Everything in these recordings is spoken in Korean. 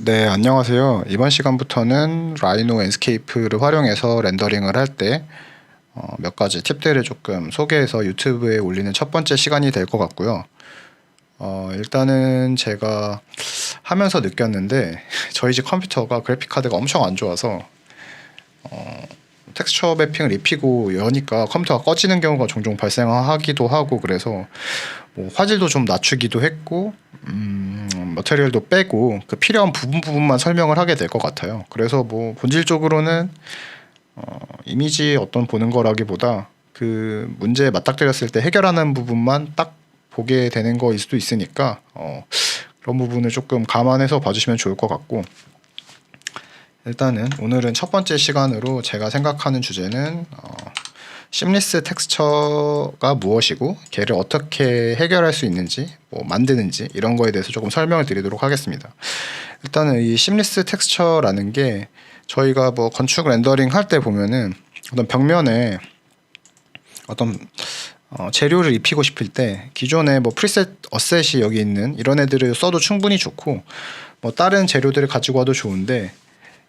네, 안녕하세요. 이번 시간부터는 라이노 앤스케이프를 활용해서 렌더링을 할 때 몇 가지 팁들을 조금 소개해서 유튜브에 올리는 첫 번째 시간이 될 것 같고요. 일단은 제가 하면서 느꼈는데 저희 집 컴퓨터가 그래픽 카드가 엄청 안 좋아서 텍스처 매핑을 입히고 여니까 컴퓨터가 꺼지는 경우가 종종 발생하기도 하고, 그래서 뭐 화질도 좀 낮추기도 했고 머티리얼도 빼고 그 필요한 부분만 설명을 하게 될 것 같아요. 그래서 뭐 본질적으로는 이미지 어떤 보는 거라기보다 그 문제에 맞닥뜨렸을 때 해결하는 부분만 딱 보게 되는 거일 수도 있으니까 그런 부분을 조금 감안해서 봐주시면 좋을 것 같고, 일단은 오늘은 첫 번째 시간으로 제가 생각하는 주제는 심리스 텍스처가 무엇이고 걔를 어떻게 해결할 수 있는지, 뭐 만드는지 이런 거에 대해서 조금 설명을 드리도록 하겠습니다. 일단은 이 심리스 텍스처라는 게 저희가 뭐 건축 렌더링 할 때 보면은 어떤 벽면에 어떤 재료를 입히고 싶을 때 기존에 뭐 프리셋 어셋이 여기 있는 이런 애들을 써도 충분히 좋고, 뭐 다른 재료들을 가지고 와도 좋은데,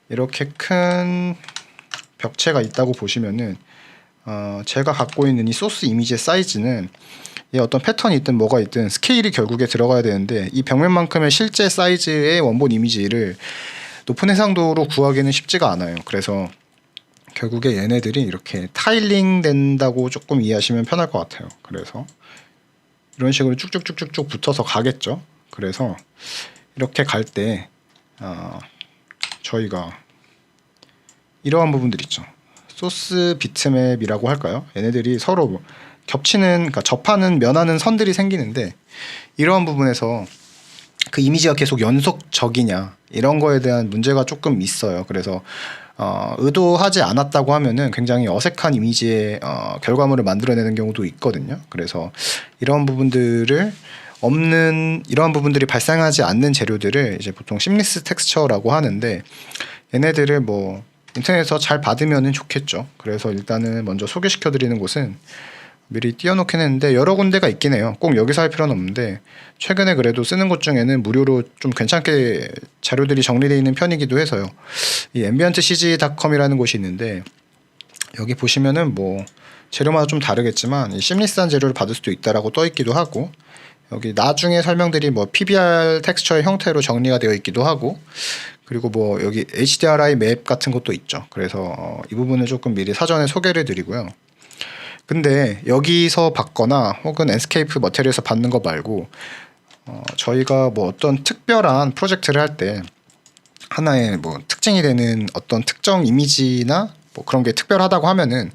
이렇게 큰 벽체가 있다고 보시면은 제가 갖고 있는 이 소스 이미지의 사이즈는 이 어떤 패턴이 있든 뭐가 있든 스케일이 결국에 들어가야 되는데, 이 벽면만큼의 실제 사이즈의 원본 이미지를 높은 해상도로 구하기는 쉽지가 않아요. 그래서 결국에 얘네들이 이렇게 타일링 된다고 조금 이해하시면 편할 것 같아요. 그래서 이런 식으로 쭉쭉쭉쭉쭉 붙어서 가겠죠. 그래서 이렇게 갈 때 저희가 이러한 부분들 있죠. 소스 비트맵이라고 할까요? 얘네들이 서로 겹치는, 그러니까 접하는 면하는 선들이 생기는데, 이러한 부분에서 그 이미지가 계속 연속적이냐 이런 거에 대한 문제가 조금 있어요. 그래서 의도하지 않았다고 하면은 굉장히 어색한 이미지의 결과물을 만들어내는 경우도 있거든요. 그래서 이러한 부분들을 이러한 부분들이 발생하지 않는 재료들을 이제 보통 심리스 텍스처라고 하는데, 얘네들을 뭐 인터넷에서 잘 받으면 좋겠죠. 그래서 일단은 먼저 소개시켜 드리는 곳은 미리 띄워놓긴 했는데 여러 군데가 있긴 해요. 꼭 여기서 할 필요는 없는데, 최근에 그래도 쓰는 곳 중에는 무료로 좀 괜찮게 자료들이 정리되어 있는 편이기도 해서요. 이 ambientcg.com이라는 곳이 있는데, 여기 보시면은 뭐 재료마다 좀 다르겠지만 이 심리스한 재료를 받을 수도 있다라고 떠 있기도 하고, 여기 나중에 설명들이 뭐 PBR 텍스처의 형태로 정리가 되어 있기도 하고, 그리고 뭐 여기 HDRI 맵 같은 것도 있죠. 그래서 이 부분을 조금 미리 사전에 소개를 드리고요. 근데 여기서 받거나 혹은 엔스케이프 머티리얼에서 받는 거 말고 저희가 뭐 어떤 특별한 프로젝트를 할 때 하나의 뭐 특징이 되는 어떤 특정 이미지나 뭐 그런 게 특별하다고 하면은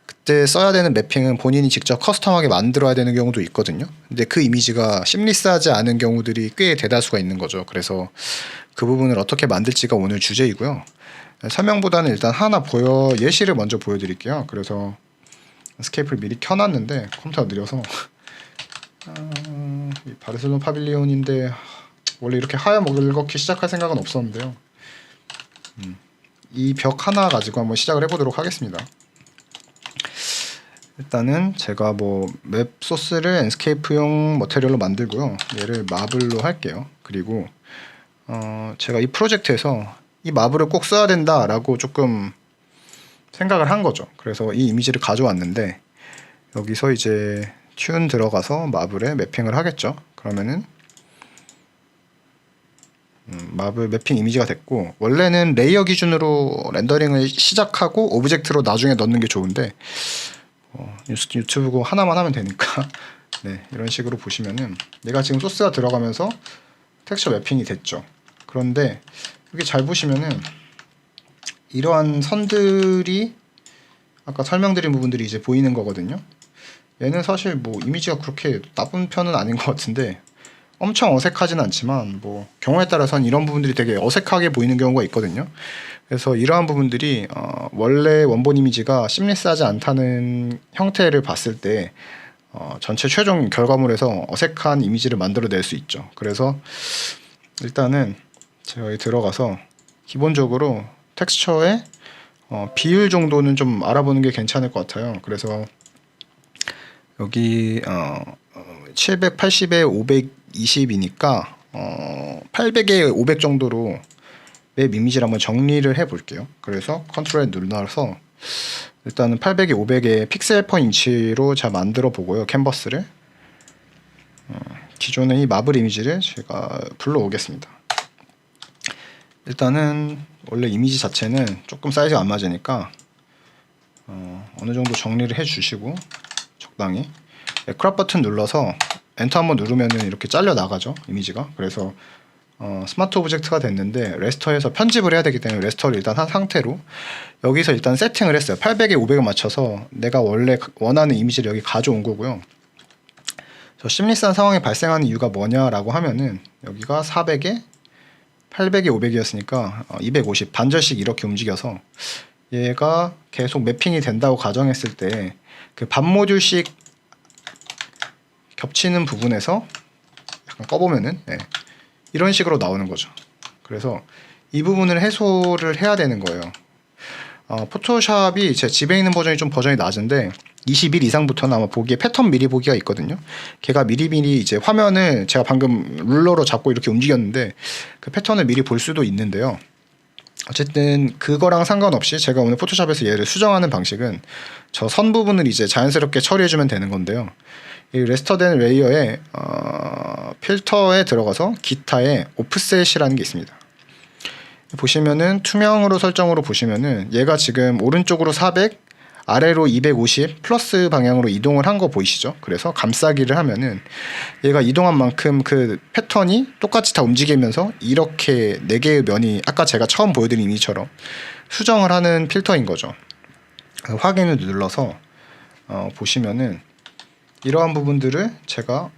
그때 써야 되는 매핑은 본인이 직접 커스텀하게 만들어야 되는 경우도 있거든요. 근데 그 이미지가 심리스하지 않은 경우들이 꽤 대다수가 있는 거죠. 그래서 그 부분을 어떻게 만들지가 오늘 주제이고요. 설명보다는 일단 하나 예시를 먼저 보여드릴게요. 그래서 스케이프를 미리 켜놨는데 컴퓨터가 느려서 이 바르셀로나 파빌리온인데 원래 이렇게 하얀먹을걷기 시작할 생각은 없었는데요. 이 벽 하나 가지고 한번 시작을 해보도록 하겠습니다. 일단은 제가 뭐 맵 소스를 엔스케이프용 머티리얼로 만들고요. 얘를 마블로 할게요. 그리고 제가 이 프로젝트에서 이 마블을 꼭 써야 된다라고 조금 생각을 한 거죠. 그래서 이 이미지를 가져왔는데, 여기서 이제 튠 들어가서 마블에 매핑을 하겠죠. 그러면은 마블 매핑 이미지가 됐고, 원래는 레이어 기준으로 렌더링을 시작하고 오브젝트로 나중에 넣는 게 좋은데 유튜브고 하나만 하면 되니까 네, 이런 식으로 보시면은 얘가 지금 소스가 들어가면서 텍스처 매핑이 됐죠. 그런데 여기 잘 보시면은 이러한 선들이 아까 설명드린 부분들이 이제 보이는 거거든요. 얘는 사실 뭐 이미지가 그렇게 나쁜 편은 아닌 것 같은데 엄청 어색하진 않지만 뭐 경우에 따라서는 이런 부분들이 되게 어색하게 보이는 경우가 있거든요. 그래서 이러한 부분들이 원래 원본 이미지가 심리스하지 않다는 형태를 봤을 때 전체 최종 결과물에서 어색한 이미지를 만들어낼 수 있죠. 그래서 일단은 제가 여기 들어가서 기본적으로 텍스처의 비율 정도는 좀 알아보는 게 괜찮을 것 같아요. 그래서 여기 780에 520이니까 800에 500 정도로 맵 이미지를 한번 정리를 해 볼게요. 그래서 컨트롤 눌러서 일단은 800에 500의 픽셀 퍼 인치로 잘 만들어 보고요. 캔버스를 기존의 이 마블 이미지를 제가 불러오겠습니다. 일단은 원래 이미지 자체는 조금 사이즈가 안 맞으니까 어느 정도 정리를 해 주시고 적당히 크롭 버튼 눌러서 엔터 한번 누르면은 이렇게 잘려 나가죠, 이미지가. 그래서 스마트 오브젝트가 됐는데 레스터에서 편집을 해야 되기 때문에 레스터를 일단 한 상태로 여기서 일단 세팅을 했어요. 800에 500을 맞춰서 내가 원래 원하는 이미지를 여기 가져온 거고요. 저 심리스한 상황이 발생하는 이유가 뭐냐라고 하면은 여기가 400에 800에 500이었으니까 250 반절씩 이렇게 움직여서 얘가 계속 매핑이 된다고 가정했을 때 그 반 모듈씩 겹치는 부분에서 약간 꺼보면은 이런 식으로 나오는 거죠. 그래서 이 부분을 해소를 해야 되는 거예요. 포토샵이 제 집에 있는 버전이 좀 버전이 낮은데 21 이상부터는 아마 보기에 패턴 미리 보기가 있거든요. 걔가 미리미리 이제 화면을 제가 방금 룰러로 잡고 이렇게 움직였는데 그 패턴을 미리 볼 수도 있는데요. 어쨌든 그거랑 상관없이 제가 오늘 포토샵에서 얘를 수정하는 방식은 저 선 부분을 이제 자연스럽게 처리해주면 되는 건데요. 이 레스터된 레이어에 필터에 들어가서 기타에 오프셋이라는 게 있습니다. 보시면은 투명으로 설정으로 보시면은 얘가 지금 오른쪽으로 400 아래로 250 플러스 방향으로 이동을 한 거 보이시죠? 그래서 감싸기를 하면은 얘가 이동한 만큼 그 패턴이 똑같이 다 움직이면서 이렇게 4개의 면이 아까 제가 처음 보여드린 이미지처럼 수정을 하는 필터인 거죠. 확인을 눌러서 보시면은 이러한 부분들을 제가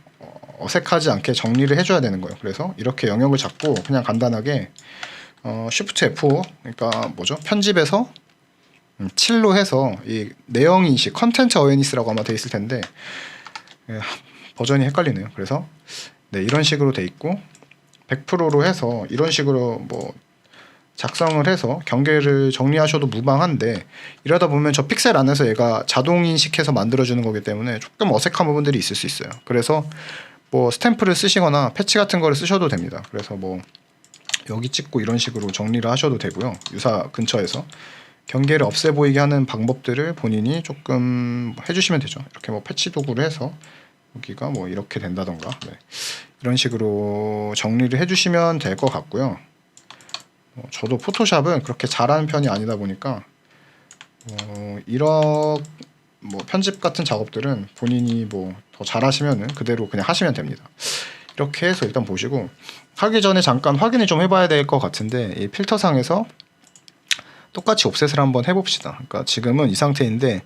어색하지 않게 정리를 해줘야 되는 거예요. 그래서 이렇게 영역을 잡고 그냥 간단하게 Shift F5 그러니까 뭐죠? 편집에서 7로 해서 이 내용 인식, 컨텐츠 어웨니스라고 아마 돼 있을 텐데 버전이 헷갈리네요. 그래서 이런 식으로 돼 있고 100%로 해서 이런 식으로 뭐 작성을 해서 경계를 정리하셔도 무방한데 이러다 보면 저 픽셀 안에서 얘가 자동 인식해서 만들어주는 거기 때문에 조금 어색한 부분들이 있을 수 있어요. 그래서 뭐 스탬프를 쓰시거나 패치 같은 거를 쓰셔도 됩니다. 그래서 뭐 여기 찍고 이런 식으로 정리를 하셔도 되고요. 유사 근처에서 경계를 없애 보이게 하는 방법들을 본인이 조금 해주시면 되죠. 이렇게 뭐 패치 도구를 해서 여기가 뭐 이렇게 된다던가 이런 식으로 정리를 해주시면 될 것 같고요. 저도 포토샵은 그렇게 잘하는 편이 아니다 보니까 이런 뭐 편집 같은 작업들은 본인이 뭐 더 잘하시면은 그대로 그냥 하시면 됩니다. 이렇게 해서 일단 보시고 하기 전에 잠깐 확인을 좀 해봐야 될 것 같은데 이 필터상에서 똑같이 옵셋을 한번 해봅시다. 그러니까 지금은 이 상태인데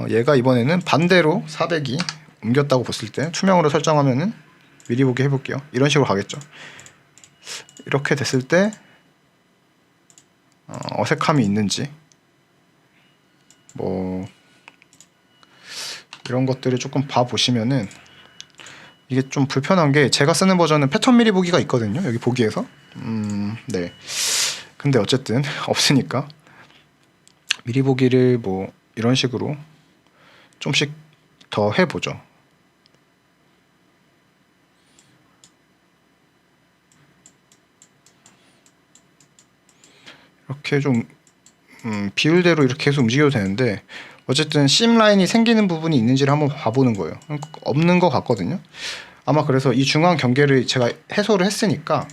얘가 이번에는 반대로 400이 옮겼다고 봤을 때 투명으로 설정하면은 미리 보기 해볼게요. 이런 식으로 가겠죠. 이렇게 됐을 때 어색함이 있는지 뭐 이런 것들을 조금 봐보시면은 이게 좀 불편한 게 제가 쓰는 버전은 패턴 미리 보기가 있거든요. 여기 보기에서 네. 근데 어쨌든 없으니까 미리 보기를 뭐 이런 식으로 좀씩 더 해보죠. 이렇게 좀 비율대로 이렇게 해서 움직여도 되는데 어쨌든 심 라인이 생기는 부분이 있는지를 한번 봐보는 거예요. 없는 것 같거든요. 아마 그래서 이 중앙 경계를 제가 해소를 했으니까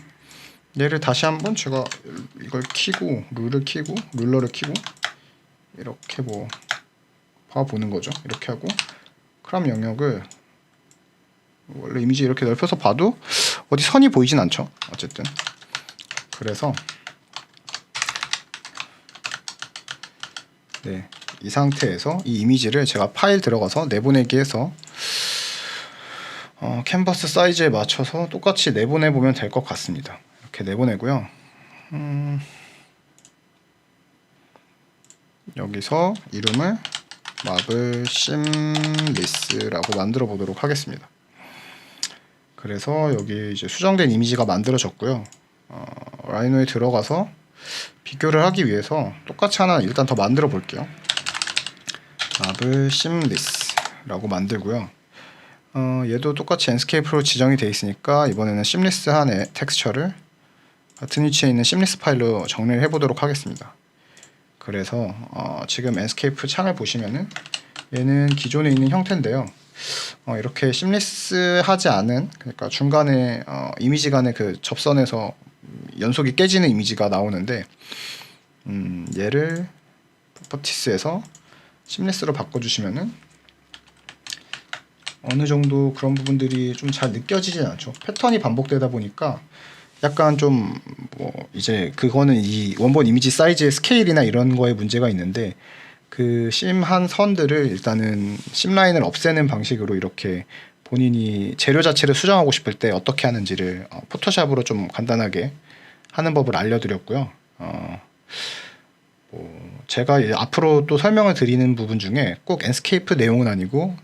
얘를 다시 한번 제가 이걸 키고 룰러를 키고 이렇게 뭐 봐보는 거죠. 이렇게 하고 크롭 영역을 원래 이미지 이렇게 넓혀서 봐도 어디 선이 보이진 않죠. 어쨌든 그래서 이 상태에서 이 이미지를 제가 파일 들어가서 내보내기 해서 캔버스 사이즈에 맞춰서 똑같이 내보내 보면 될 것 같습니다. 이렇게 내보내고요. 여기서 이름을 마블 심리스라고 만들어 보도록 하겠습니다. 그래서 여기 이제 수정된 이미지가 만들어졌고요. 라이노에 들어가서 비교를 하기 위해서 똑같이 하나 일단 더 만들어 볼게요. 마블 심리스라고 만들고요. 얘도 똑같이 엔스케이프로 지정이 되어 있으니까 이번에는 심리스한 텍스처를 같은 위치에 있는 심리스 파일로 정리를 해보도록 하겠습니다. 그래서 지금 엔스케이프 창을 보시면은 얘는 기존에 있는 형태인데요. 이렇게 심리스 하지 않은, 그러니까 중간에 이미지 간의 그 접선에서 연속이 깨지는 이미지가 나오는데, 얘를 프로퍼티스에서 심리스로 바꿔주시면은 어느 정도 그런 부분들이 좀 잘 느껴지진 않죠. 패턴이 반복되다 보니까 약간 좀 뭐 이제 그거는 이 원본 이미지 사이즈의 스케일이나 이런 거에 문제가 있는데, 그 심한 선들을 일단은 심라인을 없애는 방식으로 이렇게 본인이 재료 자체를 수정하고 싶을 때 어떻게 하는지를 포토샵으로 좀 간단하게 하는 법을 알려드렸고요. 제가 이제 앞으로 또 설명을 드리는 부분 중에 꼭 엔스케이프 내용은 아니고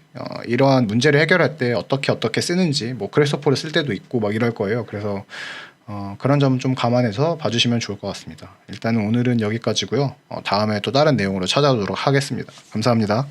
이러한 문제를 해결할 때 어떻게 쓰는지, 뭐 그래서포를 쓸 때도 있고 막 이럴 거예요. 그래서 그런 점 좀 감안해서 봐주시면 좋을 것 같습니다. 일단은 오늘은 여기까지고요. 다음에 또 다른 내용으로 찾아오도록 하겠습니다. 감사합니다.